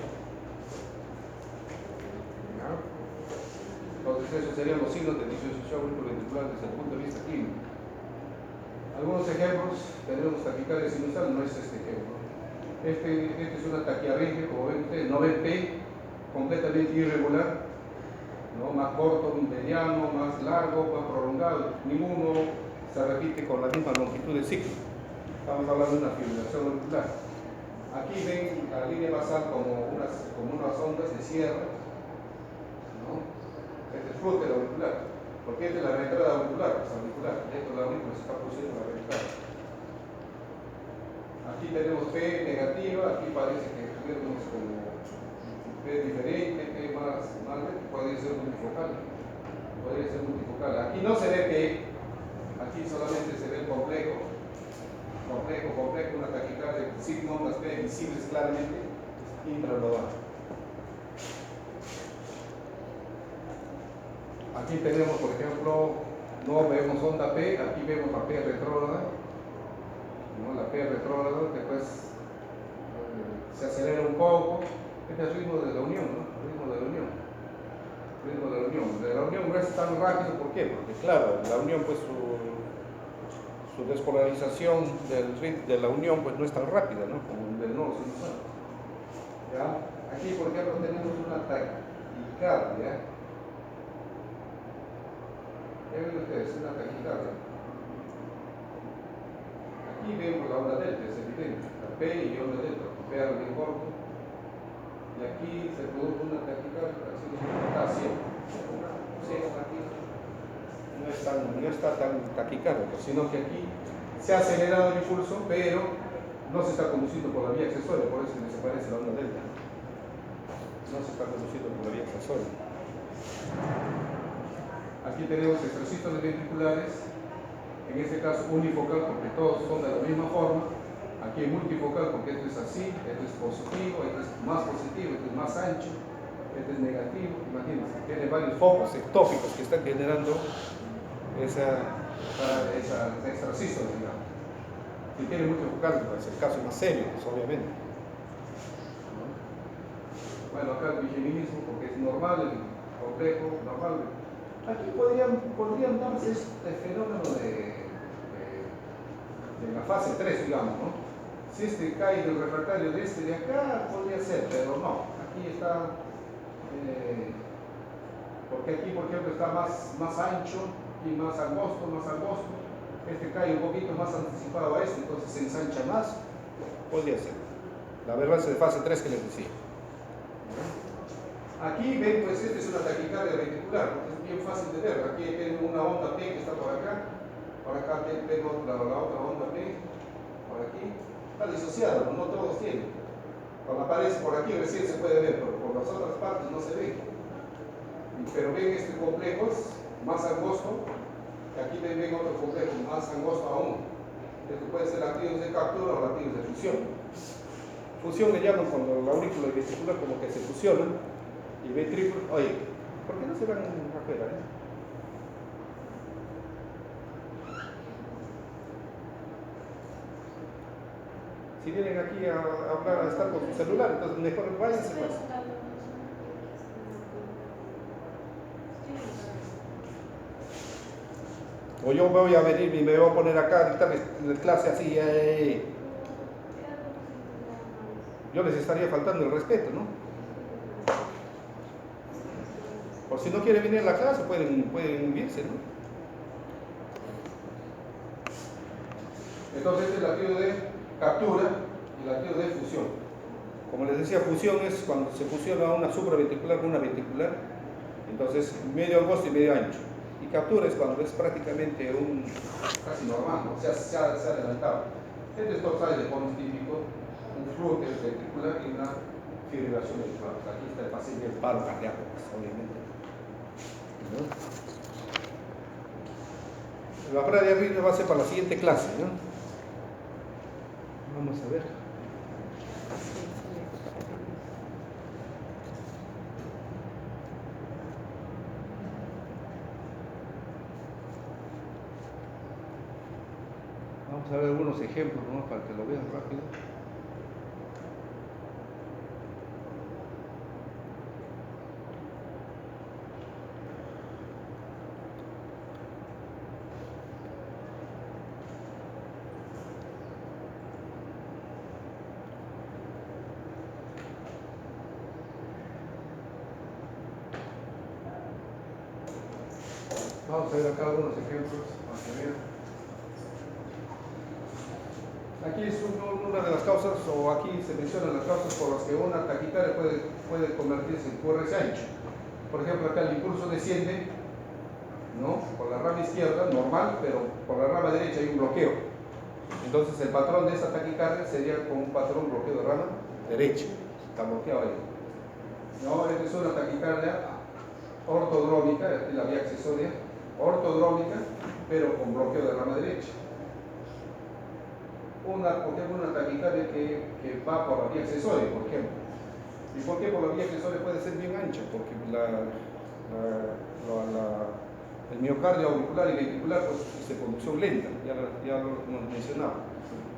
Entonces esos serían los signos de disociación auriculoventricular desde el punto de vista clínico. Algunos ejemplos, tenemos taquicardia sinusal, no es este ejemplo. Este es una taquiarritmia, como ven ustedes, no ven P, completamente irregular, ¿no? Más corto, mediano, más largo, más prolongado, ninguno se repite con la misma longitud de ciclo. Estamos hablando de una fibrilación auricular. Aquí ven la línea basal como unas ondas de cierre, ¿no? Este es flúter auricular, porque esta es la reentrada auricular, dentro de la aurícula se está produciendo la reentrada. Aquí tenemos P negativa, aquí parece que tuviéramos como P diferente, P más podría ser multifocal. Aquí no se ve P, aquí solamente se ve el complejo, una taquicardia sin ondas P visibles claramente, intranodal. Aquí tenemos, por ejemplo, no vemos onda P, aquí vemos la P retrógrada, ¿no? La P retrógrada, después se acelera un poco. Este es el ritmo de la unión, ¿no? El ritmo de la unión. De la unión no es tan rápido, ¿por qué? Porque claro, la unión, pues su despolarización de la unión pues no es tan rápida, ¿no? Como el del nodo sinusal. ¿Ya? Aquí, por ejemplo, tenemos una taquicardia. ¿Qué ven ustedes? Una taquicardia. Aquí vemos la onda delta, es evidente. La P y onda delta, P bien corto. Y aquí se produce una taquicardia, así está 100. No está tan taquicárdico, sino que aquí se ha acelerado el impulso, pero no se está conduciendo por la vía accesoria, por eso desaparece la onda delta. No se está conduciendo por la vía accesoria. Aquí tenemos extrasístoles ventriculares, en este caso unifocal porque todos son de la misma forma. Aquí es multifocal porque esto es así, esto es positivo, esto es más positivo, esto es más ancho, esto es negativo. Imagínense, tiene varios focos ectópicos que están generando esas extrasístoles, digamos. Si tiene multifocal, pues el caso es más serio, pues, obviamente. Bueno, acá el vigeminismo porque es normal, el complejo, normal. Aquí podrían darse este fenómeno de la fase 3, digamos, ¿no? Si este cae del refractario de este de acá, podría ser, pero no. aquí está, porque aquí por ejemplo está más ancho y más angosto, este cae un poquito más anticipado a este, entonces se ensancha más, podría ser. La verdad es de fase 3 que les decía. Aquí ven, pues esta es una taquicardia ventricular, es bien fácil de ver. Aquí tengo una onda P que está por acá tengo la otra onda P, por aquí, está disociada, no todos tienen. Cuando aparece por aquí recién se puede ver, pero por las otras partes no se ve. Pero ven este complejo es más angosto, y aquí ven otro complejo más angosto aún. Esto puede ser latidos de captura o latidos de fusión. Fusión le llaman cuando la aurícula y vesicular como que se fusionan. Y ventrículo, oye, ¿por qué no se van afuera? Si vienen aquí a hablar, a estar con su celular, entonces mejor váyanse pues. O yo voy a venir y me voy a poner acá a dictar la clase así. Yo les estaría faltando el respeto, ¿no? Por si no quieren venir a la clase, pueden irse, ¿no? Entonces este es el latido de captura y el latido de fusión. Como les decía, fusión es cuando se fusiona una supraventricular con una ventricular, entonces medio angosto y medio ancho. Y captura es cuando es prácticamente casi normal, ¿no? Se ha adelantado. Este es dorsal de cono típico, un flujo ventricular y una fibrilación ventricular. Aquí está el paciente del paro cardíaco, pues, obviamente. ¿No? La prueba de arriba va a ser para la siguiente clase, ¿no? Vamos a ver. Vamos a ver algunos ejemplos, ¿no? Para que lo vean rápido. Vamos a ver acá algunos ejemplos para que vean. Aquí es una de las causas, o aquí se mencionan las causas por las que una taquicardia puede convertirse en QRS ancho. Por ejemplo, acá el impulso desciende, ¿no? Por la rama izquierda, normal, pero por la rama derecha hay un bloqueo. Entonces el patrón de esta taquicardia sería con un patrón bloqueo de rama derecha. Está bloqueado ahí. No, esta es una taquicardia ortodrómica, la vía accesoria, ortodrómica, pero con bloqueo de rama derecha. Por ejemplo, una taquicardia que va por la vía accesoria, por ejemplo. ¿Y por qué por la vía accesoria puede ser bien ancha? Porque el miocardio auricular y ventricular pues, es de conducción lenta, ya lo hemos mencionado.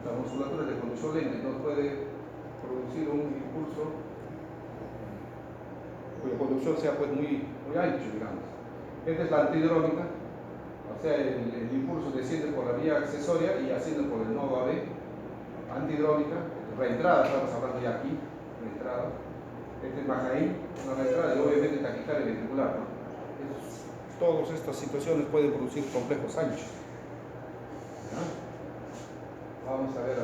La musculatura es de conducción lenta y no puede producir un impulso cuya conducción sea pues, muy ancho, digamos. Esta es la antidrómica, o sea, el impulso desciende por la vía accesoria y asciende por el nodo AB. Antidrómica, reentrada, estamos hablando ya aquí, reentrada. Este es Majaín, una reentrada y obviamente taquicardia ventricular, ¿no? Todas estas situaciones pueden producir complejos anchos. ¿Ya? Vamos a ver.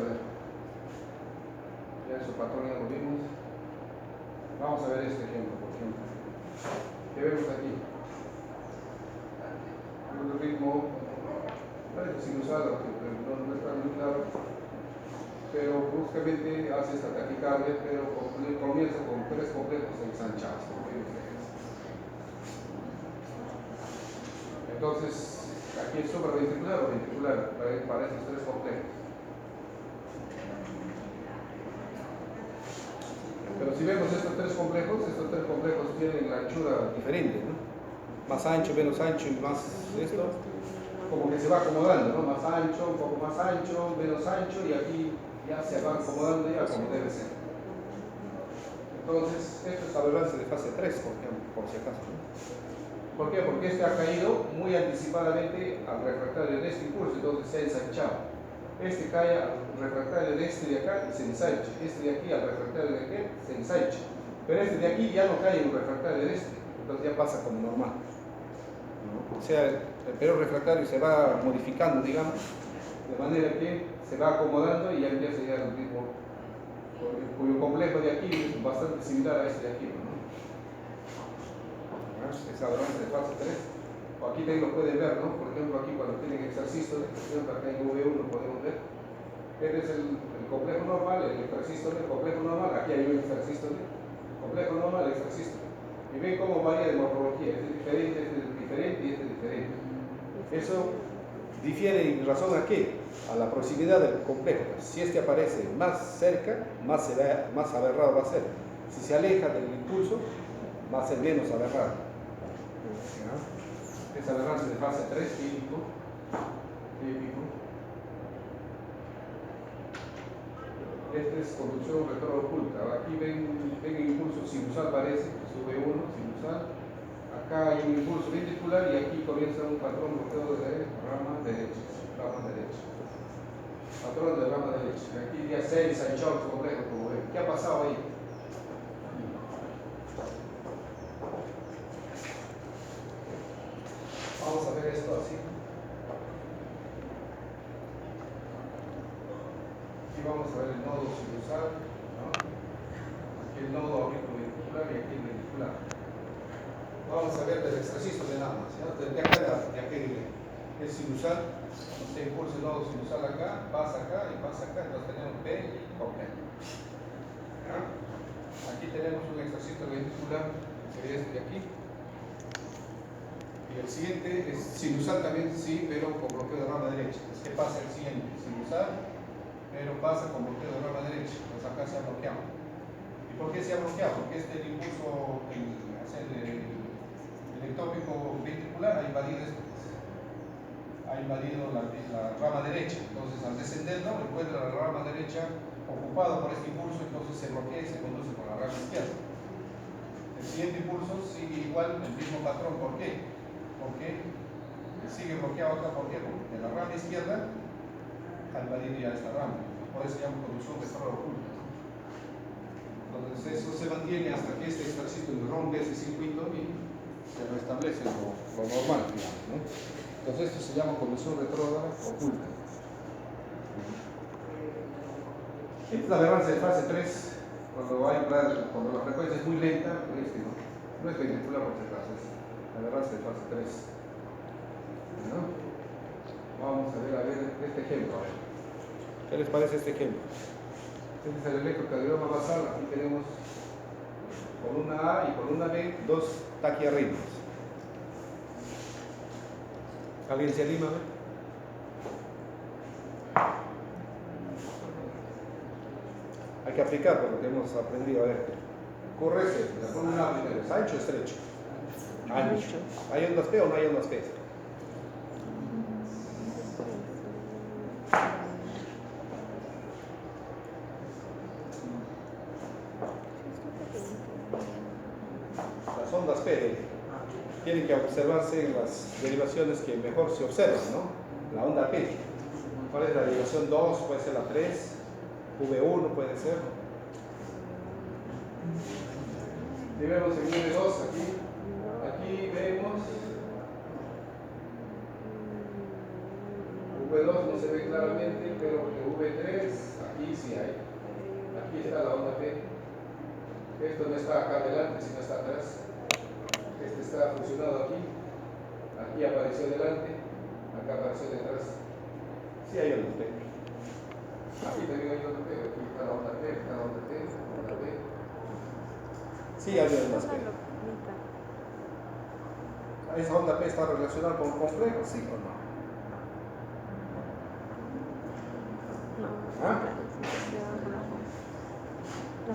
Ya su patrón ya lo vimos. Vamos a ver este ejemplo, por ejemplo. ¿Qué vemos aquí? Un ritmo sinusal, no está muy claro, pero bruscamente hace esta taquicardia, pero comienza con 3 complejos ensanchados. Entonces, aquí es supraventricular o ventricular para estos 3 complejos. Pero si vemos estos tres complejos tienen la anchura diferente, ¿no? Más ancho, menos ancho y más esto, como que se va acomodando, ¿no? Más ancho, un poco más ancho, menos ancho y aquí ya se va acomodando ya como debe ser. Entonces, esto es tolerancia de fase 3, por si acaso, ¿no? ¿Por qué? Porque este ha caído muy anticipadamente al refractario de este impulso, entonces se ha ensanchado. Este cae al refractario de este de acá y se ensancha. Este de aquí al refractario de aquel se ensancha. Pero este de aquí ya no cae en un refractario de este, entonces ya pasa como normal, ¿no? O sea, el periodo refractario se va modificando, digamos, de manera que se va acomodando y ya empieza ya el ritmo, cuyo complejo de aquí es bastante similar a este de aquí, ¿no? Es averaje de fase 3. O aquí también lo pueden ver, ¿no? Por ejemplo, aquí cuando tienen extrasístole, por ejemplo, acá en V1 podemos ver. Este es el complejo normal, el extrasístole, el complejo normal, aquí hay un extrasístole, complejo normal, extrasístole. Y ven cómo varía de morfología, este es diferente, este es diferente y este es diferente. Eso difiere en razón a qué? A la proximidad del complejo. Si este aparece más cerca, más aberrado va a ser. Si se aleja del impulso, va a ser menos aberrado. Es aberrancia de fase 3, típico. Este es conducción retro-oculta. Aquí ven el impulso sinusal, parece, sube uno, sinusal. Acá hay un impulso ventricular y aquí comienza un patrón bloqueo de rama derecha. Patrón de rama derecha. Aquí ya 6 hay shock complejo, como ven. ¿Qué ha pasado ahí? Vamos a ver esto así. Aquí vamos a ver el nodo sinusal, ¿no? Aquí el nodo auriculoventricular y aquí el ventricular. Vamos a ver del extrasístole nada más, ¿no? De acá es sinusal, se impulsa el nodo sinusal acá y pasa acá, entonces tenemos P y complejo. Aquí tenemos un extrasístole ventricular, que sería este de aquí. Y el siguiente es sinusal también, sí, pero con bloqueo de rama derecha. ¿Qué pasa el siguiente? Sinusal, pero pasa con bloqueo de rama derecha. Pues acá se ha bloqueado. ¿Y por qué se ha bloqueado? Porque este el impulso, el ectópico ventricular ha invadido esto. Ha invadido la rama derecha. Entonces, al descenderlo, encuentra la rama derecha ocupada por este impulso, entonces se bloquea y se conduce por la rama izquierda. El siguiente impulso sigue igual, el mismo patrón. ¿Por qué? Porque sigue bloqueado acá, ¿por qué? Porque de la rama izquierda ha invadido ya esta rama, por eso se llama conducción retro-oculta. Entonces eso se mantiene hasta que este extrasístole rompe ese circuito y se restablece lo normal, digamos, ¿no? Entonces esto se llama conducción retrógrada oculta. Esta es la aberrancia de fase 3, cuando la frecuencia es muy lenta, pues, no es ventricular por si acaso, es la aberrancia de fase 3. ¿No? Vamos a ver este ejemplo. A ver. ¿Qué les parece este ejemplo? Este es el electrocardiograma basal. Aquí tenemos columna A y columna B, dos taquiarritmos. ¿Alguien se anima? Hay que aplicar por lo que hemos aprendido. A ver, ocurre la columna A primero, ¿es ancho o estrecho? Ancho. ¿Hay ondas P o no hay ondas P? Las ondas P tienen que observarse en las derivaciones que mejor se observan, ¿no? La onda P. ¿Cuál es la derivación 2? Puede ser la 3, V1 puede ser. Y vemos en V2 aquí vemos V2 no se ve claramente, pero en V3 aquí sí hay. Aquí está la onda P. Esto no está acá adelante, sino está atrás. Este está fusionado aquí. Aquí apareció delante, acá apareció detrás. Sí hay onda P. Aquí también hay onda P. Aquí está la onda P, está la onda P, onda P. Sí hay ondas P. ¿Esa onda P está relacionada con un complejo? ¿Sí o no? ¿Ah?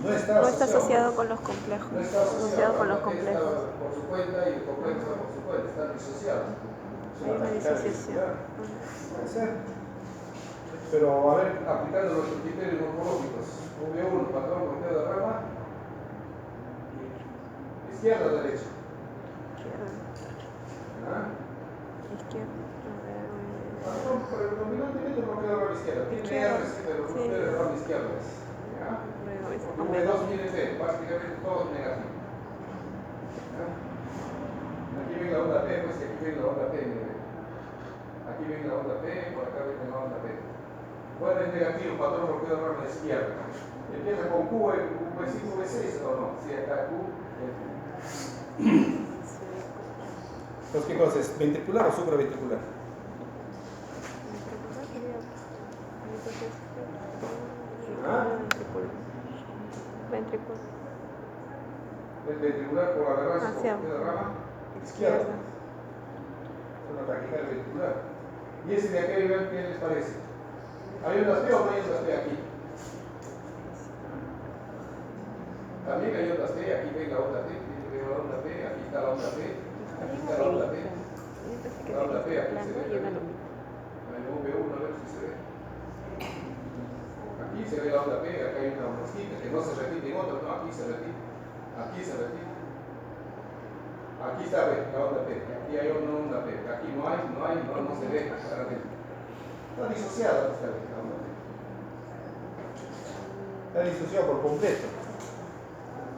No está asociado con los complejos. No está asociado con los complejos. Está por su cuenta y el complejo está por su cuenta. Están disociados. Hay una disociación. Puede ser. Pero a ver, aplicando los criterios morfológicos. V1, patrón bloqueo de rama. Izquierda o derecha. Izquierda. Predominantemente bloqueo de rama izquierda. Tiene R, pero bloqueo de rama izquierda. pues, V2 mire P, prácticamente todo negativo. ¿Ya? Aquí ven la onda P, pues que aquí ven la onda P, mire. Aquí ven la onda P, por acá ven la onda P. Bueno, es negativo, patrón bloqueo de rama izquierda. Empieza con Q, V5, V6 o no. Si acá Q, entonces, ¿qué cosa es? ¿Ventricular o supraventricular? ¿Ah? Ventricular. El ventricular por agarrarse Hacia con la rama izquierda. Es una taquicardia ventricular. ¿Y ese de acá arriba qué les parece? ¿Hay ondas P o no hay ondas P aquí? También hay ondas P, aquí ven la onda P, aquí ven la onda P, aquí está la onda P, aquí está la onda P. La onda P, aquí se ve. En el V1 a ver si se ve. Aquí se ve la onda P, acá hay una mosquita que no se repite en otro, no, aquí se repite. Aquí se repite. Aquí está la onda P, aquí hay una onda P, aquí no se ve claramente. Está disociada la onda P. Está disociada por completo.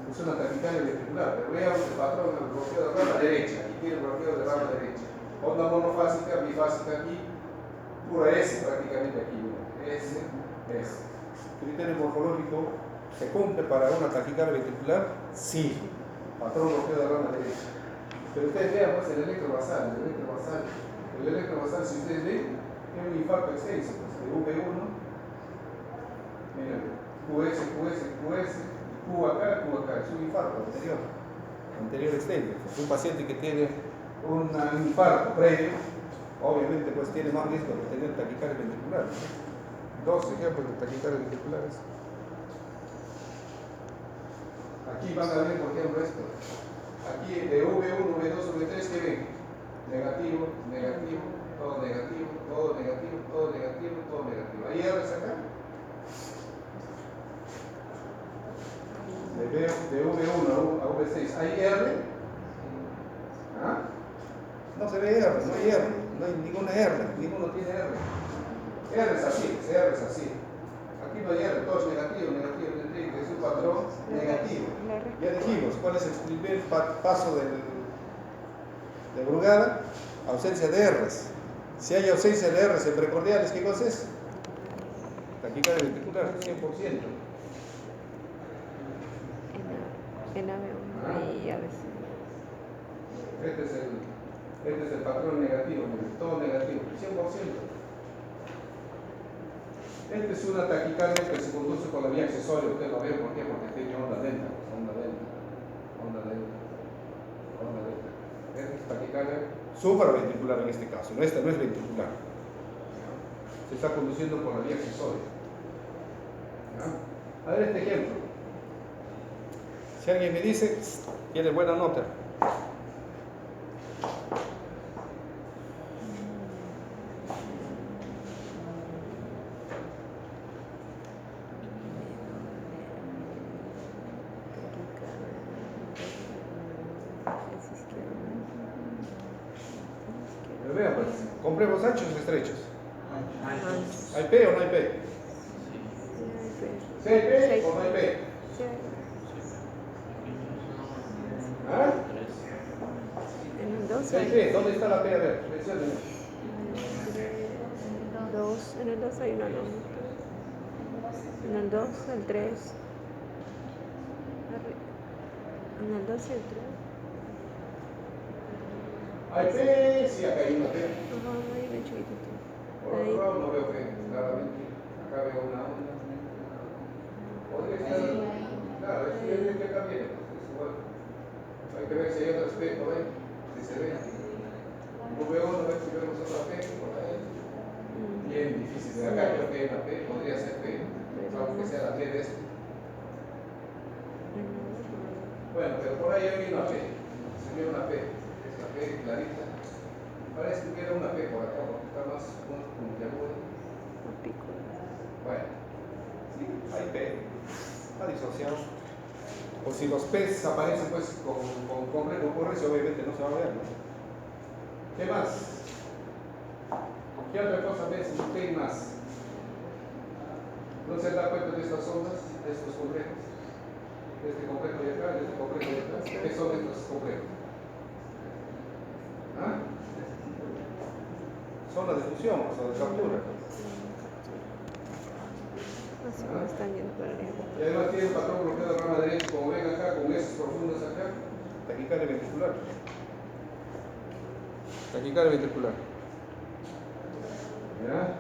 Es una taquicardia ventricular, pero veamos el patrón del bloqueo de rama derecha. Aquí tiene el bloqueo de rama derecha. Onda monofásica, bifásica aquí, pura S prácticamente aquí. S. Criterio morfológico, ¿se cumple para una taquicardia ventricular? Sí. Patrón bloqueo de rama derecha. Pero ustedes vean pues el electrovasal. El electrovasal, si ustedes ven, tiene un infarto extenso, pues, de V1. Miren, QS, Q acá, es un infarto anterior extenso. Es un paciente que tiene un infarto previo, obviamente pues tiene más riesgo de tener taquicardia ventricular. Dos ejemplos de taquicardia ventriculares. Aquí van a ver, por ejemplo, esto. Aquí de V1, V2, V3, ¿qué ven? Negativo, todo negativo. ¿Hay R's acá? De V1 a V6, ¿hay R? ¿Ah? No se ve R, no hay R, no hay ninguna R, ninguno tiene R. R es así. Aquí no hay R, todo es negativo, es un patrón negativo. Ya dijimos, ¿cuál es el primer paso de Brugada? Ausencia de R's. Si hay ausencia de R's en precordiales, ¿qué cosa es? Taquicardia ventricular, 100%. En AV1 y ABC. Este es el patrón negativo, todo negativo, 100%. Esta es una taquicardia que se conduce por la vía accesoria, usted lo ve, ¿por qué? Porque tiene onda delta. Esta es taquicardia supraventricular en este caso, esta no es ventricular. Se está conduciendo por la vía accesoria. ¿Ya? A ver este ejemplo. Si alguien me dice, tiene buena nota. Pero vean pues, compremos anchos o estrechos. ¿Hay P o no hay P? ¿Sí hay P o no hay P? ¿Ah? En el 2 ¿Sí hay P? ¿Dónde está la P? A ver, menciónenme. en el 2 hay una lógica. En el 2, el 3. En el 2 y el 3. ¿Hay P? Sí, acá hay una P. Ajá, ahí ven chiquitito. Por otro lado no veo P, claramente. Acá veo una onda. Podría estar. Claro, es que acá viene. Hay que ver si hay otro aspecto, ¿ven? Si se ve. V1, ver si vemos otra P por ahí. Bien difícil. De acá creo que hay una P, podría ser P. Aunque sea la P de esto. Bueno, pero por ahí hay una P. Se ve una P. Es la P clarita. Parece que era una P por acá, porque está más puntiaguda. Bueno, sí, hay P. Está disociado. O si los P's aparecen pues con complejo correcto, obviamente no se va a ver, ¿no? ¿Qué más? ¿Qué otra cosa ves? ¿Qué más? ¿No se da cuenta de estas ondas? estos complejos. Este complejo de acá, este complejo de atrás. ¿Qué son estos complejos? ¿Ah? Zona de fusión, o sea, de captura. Así como están yendo por arriba. Y además tiene un patrón bloqueo de rama derecha, como ven acá, con esos profundos acá. Taquicardia ventricular. Taquicardia ventricular. ¿Ya?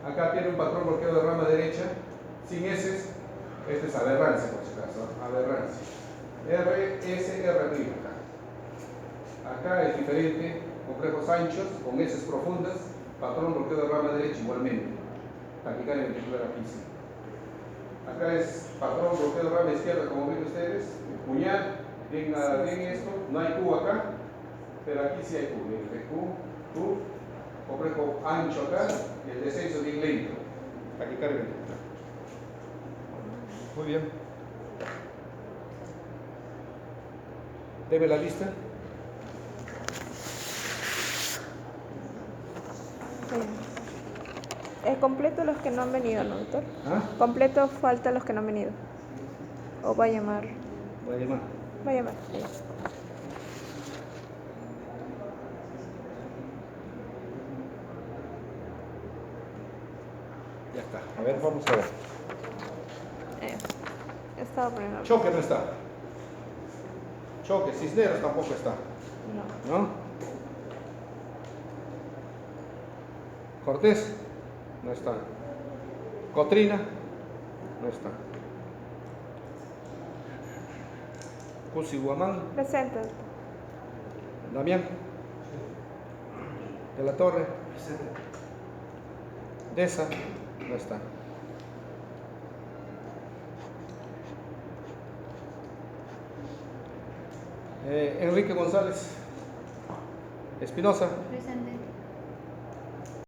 Acá tiene un patrón bloqueo de rama derecha, sin heces. Este es aberrancia, por si acaso, aberrancia. R arriba acá. Acá es diferente, complejos anchos, con heces profundas, patrón bloqueo de rama derecha igualmente. Taquicardia ventricular aquí sí. Acá es patrón bloqueo de rama izquierda, como ven ustedes, puñal, bien esto, no hay Q acá, pero aquí sí hay Q, miren, Q, complejo ancho acá, y el descenso bien lento. Taquicardia ventricular. Muy bien. Deme la lista. Completo los que no han venido, ¿no, doctor? ¿Ah? Completo falta los que no han venido. O va a llamar. Voy a llamar. Va a llamar. Ya está. A ver, vamos a ver. Estaba poniendo. Choque no está. Choque, Cisneros tampoco está. No. ¿No? Cortés no está. Cotrina no está. Cusiguamán, Presente. Damián de la Torre, Deza no está. Enrique González Espinosa, Presente.